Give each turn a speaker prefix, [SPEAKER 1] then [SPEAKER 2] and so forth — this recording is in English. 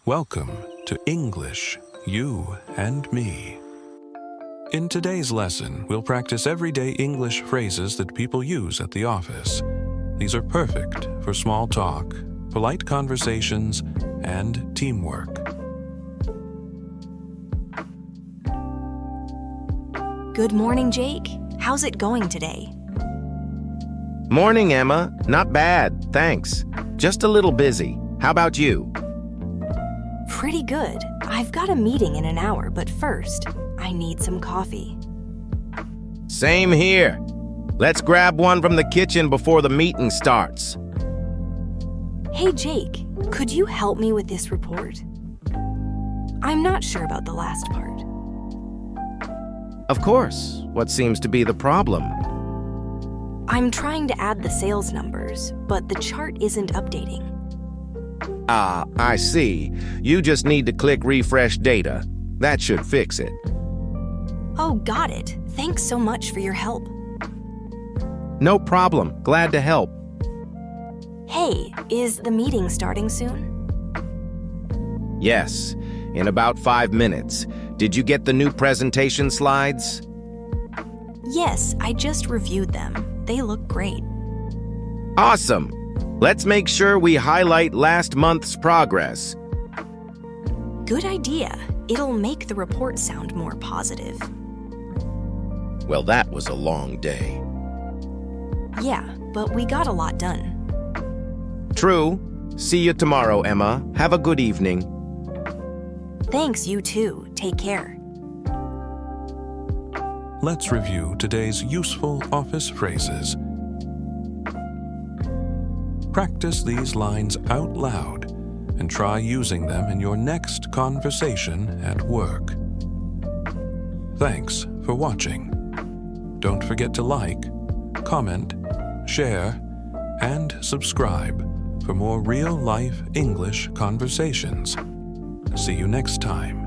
[SPEAKER 1] Welcome to English, You and Me. In today's lesson, we'll practice everyday English phrases that people use at the office. These are perfect for small talk, polite conversations, and teamwork.
[SPEAKER 2] Good morning, Jake. How's it going today?
[SPEAKER 3] Morning, Emma. Not bad, thanks. Just a little busy. How about you?
[SPEAKER 2] Pretty good. I've got a meeting in an hour, but first, I need some coffee.
[SPEAKER 3] Same here. Let's grab one from the kitchen before the meeting starts.
[SPEAKER 2] Hey, Jake, could you help me with this report? I'm not sure about the last part.
[SPEAKER 3] Of course. What seems to be the problem?
[SPEAKER 2] I'm trying to add the sales numbers, but the chart isn't updating.
[SPEAKER 3] Ah, I see. You just need to click refresh data. That should fix it.
[SPEAKER 2] Oh, got it. Thanks so much for your help.
[SPEAKER 3] No problem. Glad to help.
[SPEAKER 2] Hey, is the meeting starting soon?
[SPEAKER 3] Yes, in about 5 minutes. Did you get the new presentation slides?
[SPEAKER 2] Yes, I just reviewed them. They look great.
[SPEAKER 3] Awesome! Let's make sure we highlight last month's progress.
[SPEAKER 2] Good idea. It'll make the report sound more positive.
[SPEAKER 3] Well, that was a long day.
[SPEAKER 2] Yeah, but we got a lot done.
[SPEAKER 3] True. See you tomorrow, Emma. Have a good evening.
[SPEAKER 2] Thanks, you too. Take care.
[SPEAKER 1] Let's review today's useful office phrases. Practice these lines out loud and try using them in your next conversation at work. Thanks for watching. Don't forget to like, comment, share, and subscribe for more real-life English conversations. See you next time.